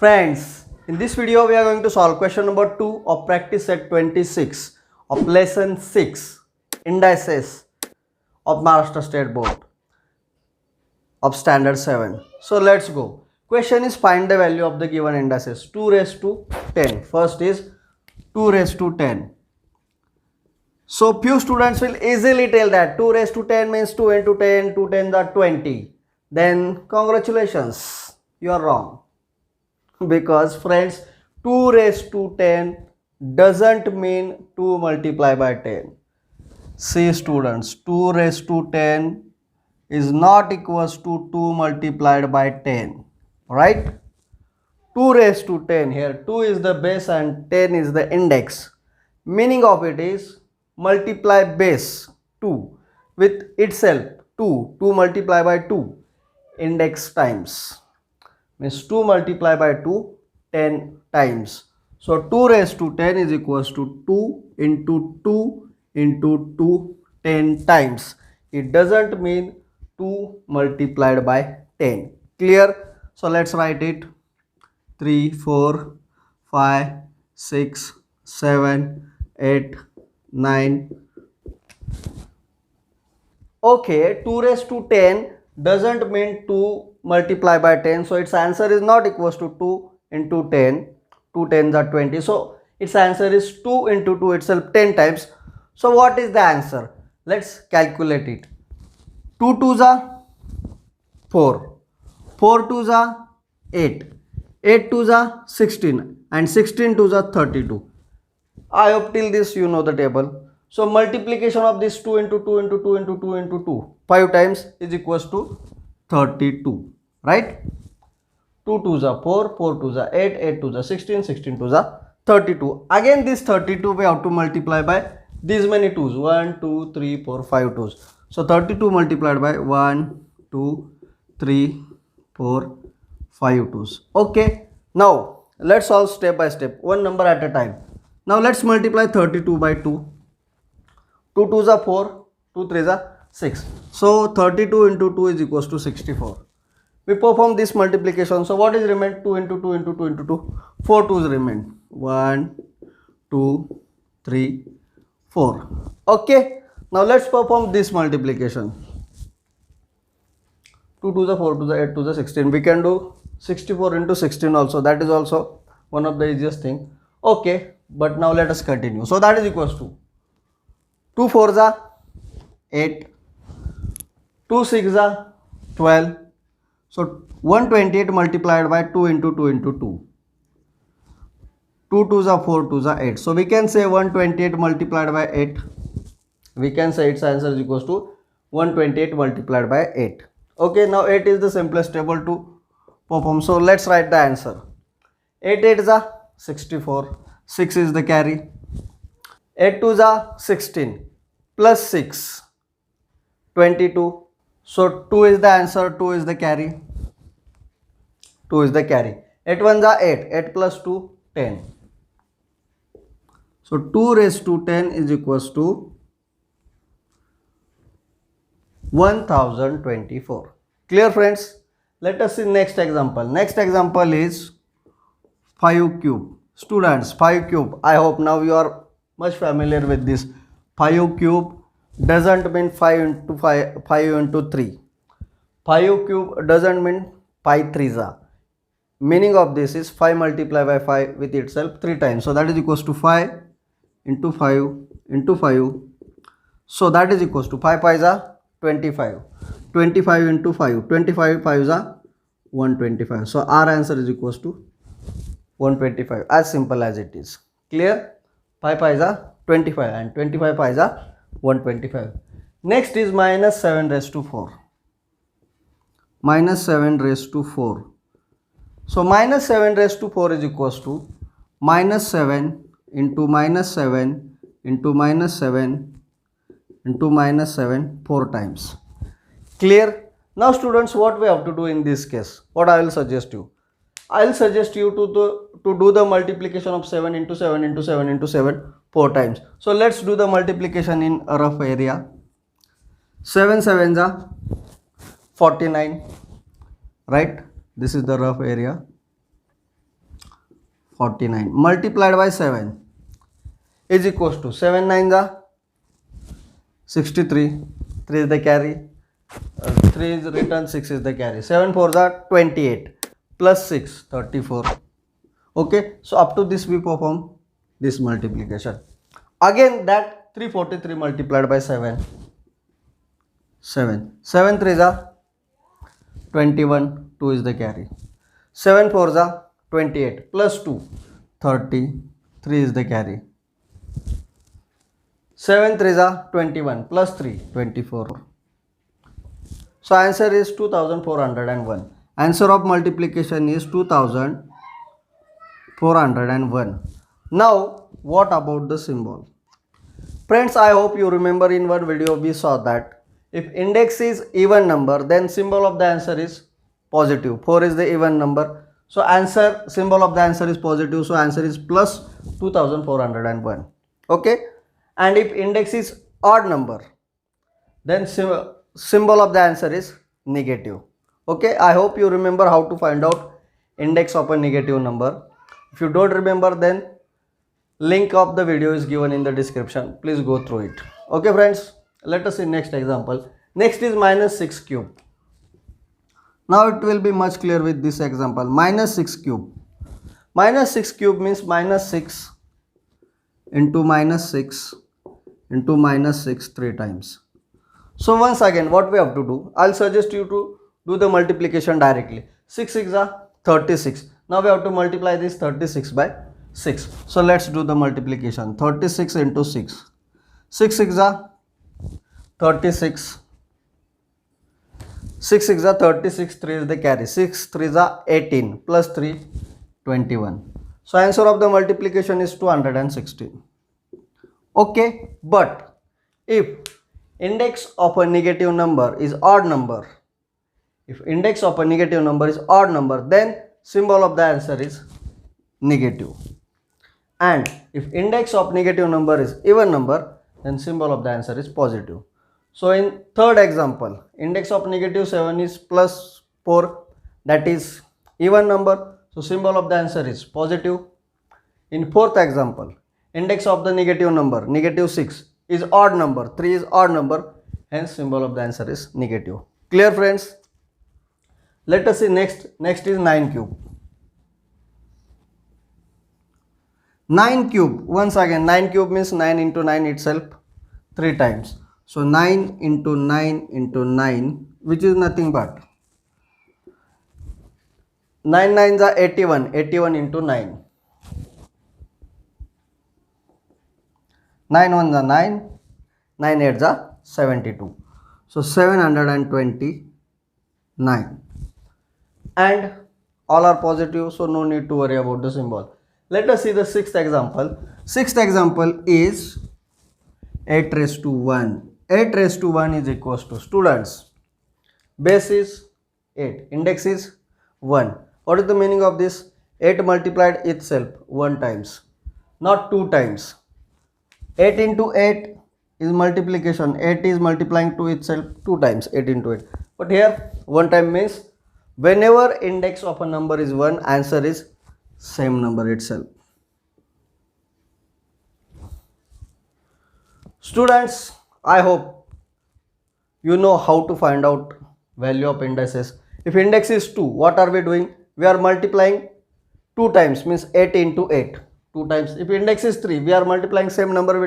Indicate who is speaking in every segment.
Speaker 1: Friends, in this video we are going to solve question number 2 of practice set 26 of lesson 6 indices of Maharashtra State Board of standard 7. So let's go. Question is find the value of the given indices 2 raised to 10. First is 2 raised to 10. So few students will easily tell that 2 raised to 10 means 2 into 10, 2 10s are 20. Then congratulations, you are wrong. Because friends, 2 raised to 10 doesn't mean 2 multiplied by 10. See students, 2 raised to 10 is not equals to 2 multiplied by 10, right? 2 raised to 10, here 2 is the base and 10 is the index. Meaning of it is multiply base 2 with itself 2 multiplied by 2 index times. Means 2 multiplied by 2 10 times. So 2 raised to 10 is equals to 2 into 2 into 2 10 times. It doesn't mean 2 multiplied by 10. Clear? So let's write it. 3, 4, 5, 6, 7, 8, 9. Okay, 2 raised to 10 doesn't mean 2 multiply by 10, so its answer is not equals to 2 into 10. 2 10s are 20, so its answer is 2 into 2 itself 10 times. So what is the answer? Let's calculate it. 2 2s are 4, 4 2s are 8, 8 2s are 16 and 16 2s are 32. I hope till this you know the table. So multiplication of this 2 into 2 into 2 into 2 into 2 5 times is equals to 32, right? 2 2s are 4, 4 2s are 8, 8 2s are 16, 16 2s are 32. Again this 32 we have to multiply by these many 2s, 1, 2, 3, 4, 5 2s. So 32 multiplied by 1, 2, 3, 4, 5 2s. Okay, now let's solve step by step, one number at a time. Now let's multiply 32 by 2. 2 2s are 4, 2 3s are 6. So 32 into 2 is equals to 64. We perform this multiplication. So what is remain? 2 into 2 into 2 into 2. 4 2s remain. 1, 2, 3, 4. Okay. Now let's perform this multiplication. 2 2s are 4 2s are 8 2s are 16. We can do 64 into 16 also. That is also one of the easiest thing. Okay. But now let us continue. So that is equals to 2 4s are 8, 2 6s are 12. So 128 multiplied by 2 into 2 into 2. 2 2s are 4, 2s are 8. So we can say 128 multiplied by 8. We can say its answer is equals to 128 multiplied by 8. Okay, now 8 is the simplest table to perform. So let's write the answer. 8 8s are 64. 6 is the carry. 8 2s are 16 plus 6 22. So 2 is the answer, 2 is the carry. 2 is the carry. 8 1s are 8, 8 plus 2 10. So 2 raised to 10 is equals to 1024. Clear friends? Let us see next example. Next example is 5 cube. Students, 5 cube. I hope now you are much familiar with this. 5 cube doesn't mean 5 into 5 into 3. 5 cube doesn't mean 5 3s are. Meaning of this is 5 multiplied by 5 with itself 3 times. So that is equals to 5 into 5 into 5. So that is equals to 5 5s are 25. 25 into 5. 25 5s are 125. So our answer is equals to 125. As simple as it is. Clear? 5 5s are 25 and 25 5s are 125. Next is minus 7 raised to 4. Minus 7 raised to 4. So minus 7 raised to 4 is equals to minus 7 into minus 7 into minus 7 into minus 7 4 times. Clear? Now students, what we have to do in this case? What I will suggest you? I will suggest you to do the multiplication of 7 into 7 into 7 into 7 4 times. So let's do the multiplication in a rough area. 7 7s are 49, right? This is the rough area. 49 multiplied by 7 is equals to 7 9 are 63, 3 is the carry, 3 is written, 6 is the carry, 7 4 are 28 plus 6 34. Okay, so up to this we perform this multiplication. Again that 343 multiplied by 7 7 3 are 21, 2 is the carry, 7 4 are 28 plus 2 30, 3 is the carry, 7 3 are 21 plus 3 24. So answer is 2401. Answer of multiplication is 2401. Now what about the symbol? Friends, I hope you remember in one video we saw that if index is even number, then symbol of the answer is positive. 4 is the even number, so answer symbol of the answer is positive, so answer is plus 2401. Okay, and if index is odd number, then symbol of the answer is negative. Okay, I hope you remember how to find out index of a negative number. If you don't remember, then link of the video is given in the description, please go through it. Okay friends, let us see next example. Next is minus 6 cube. Now it will be much clear with this example. Minus 6 cube. Minus 6 cube means minus 6 into minus 6 into minus 6 3 times. So once again what we have to do, I'll suggest you to do the multiplication directly. 6 6 are 36. Now we have to multiply this 36 by 6. So let's do the multiplication. 36 into 6. 6 6 are 36. 6 6 are 36, 3 is the carry, 6 3 are 18 plus 3 21. So answer of the multiplication is 216. Okay, but if index of a negative number is odd number, if index of a negative number is odd number, then symbol of the answer is negative. And if index of negative number is even number, then symbol of the answer is positive. So in third example, index of negative 7 is plus 4, that is even number, so symbol of the answer is positive. In fourth example, index of the negative number, negative 6 is odd number, 3 is odd number, hence symbol of the answer is negative. Clear friends? Let us see next is 9 cube. 9 cube, once again 9 cube means 9 into 9 itself 3 times. So 9 into 9 into 9, which is nothing but 9 9s are 81, 81 into 9. 9 1s are 9, 9 8s are 72. So 729. And all are positive, so no need to worry about the symbol. Let us see the sixth example. Sixth example is 8 raised to 1. 8 raised to 1 is equals to, students, base is 8, index is 1. What is the meaning of this? 8 multiplied itself 1 times, not 2 times. 8 into 8 is multiplication, 8 is multiplying to itself 2 times, 8 into 8. But here 1 time means whenever index of a number is 1, answer is same number itself. Students, I hope you know how to find out value of indices. If index is 2, what are we doing? We are multiplying 2 times, means 8 into 8, 2 times. If index is 3, we are multiplying same number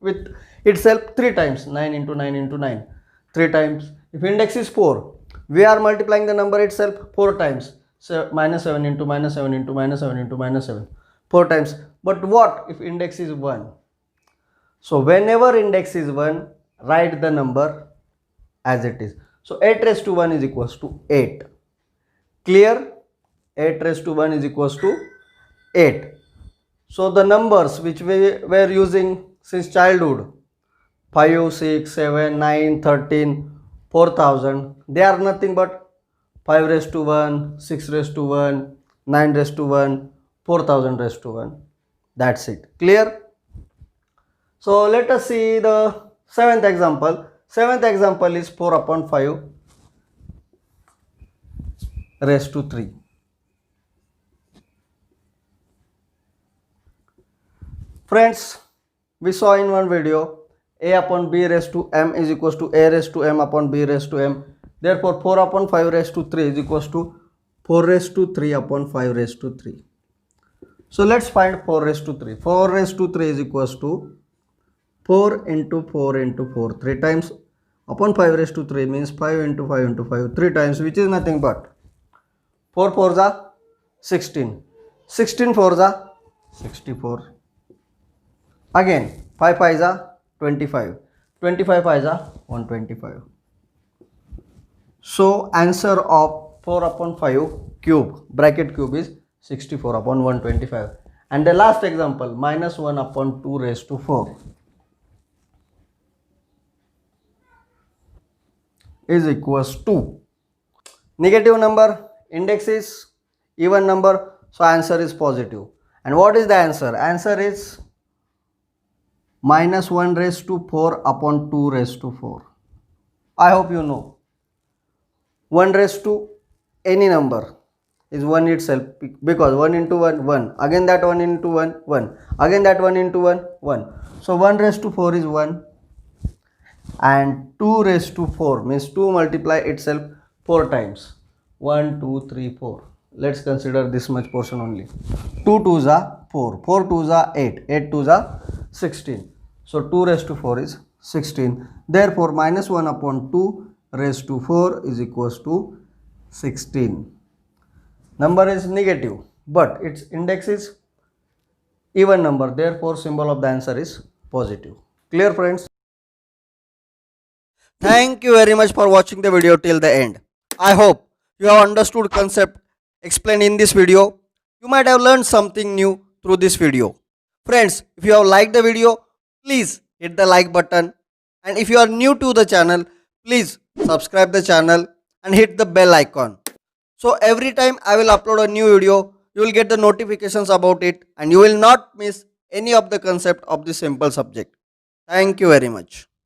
Speaker 1: with itself 3 times, 9 into 9 into 9, 3 times. If index is 4, we are multiplying the number itself 4 times, so minus 7 into minus 7 into minus 7 into minus 7, 4 times. But what if index is 1? So whenever index is 1, write the number as it is. So 8 raised to 1 is equals to 8. Clear? 8 raised to 1 is equals to 8. So the numbers which we were using since childhood, 5, 6, 7, 9, 13, 4000, they are nothing but 5 raised to 1, 6 raised to 1, 9 raised to 1, 4000 raised to 1. That's it. Clear? So let us see the seventh example. Seventh example is 4 upon 5 raised to 3. Friends, we saw in one video a upon b raised to m is equals to a raised to m upon b raised to m. Therefore, 4 upon 5 raised to 3 is equals to 4 raised to 3 upon 5 raised to 3. So let's find 4 raised to 3. 4 raised to 3 is equals to 4 into 4 into 4. 3 times upon 5 raised to 3 means 5 into 5 into 5. 3 times, which is nothing but 4 4s are 16. 16 4s are 64. Again 5 5s are 25. 25 5s are 125. So answer of 4 upon 5 cube bracket cube is 64 upon 125. And the last example, minus 1 upon 2 raised to 4 is equals to negative number, index is even number, so answer is positive. And what is the answer? Answer is minus 1 raised to 4 upon 2 raised to 4. I hope you know. 1 raised to any number is 1 itself, because 1 into 1 1, again that 1 into 1 1, again that 1 into 1 1. So 1 raised to 4 is 1, and 2 raised to 4 means 2 multiply itself 4 times. 1 2 3 4. Let's consider this much portion only. 2 2s are 4, 4 2s are 8, 8 2s are 16. So 2 raised to 4 is 16. Therefore minus 1 upon 2 raised to 4 is equals to 16. Number is negative, but its index is even number. Therefore symbol of the answer is positive. Clear, friends? Thank you very much for watching the video till the end. I hope you have understood concept explained in this video. You might have learned something new through this video. Friends, if you have liked the video, please hit the like button. And if you are new to the channel, please subscribe the channel and hit the bell icon. So every time I will upload a new video, you will get the notifications about it and you will not miss any of the concept of this simple subject. Thank you very much.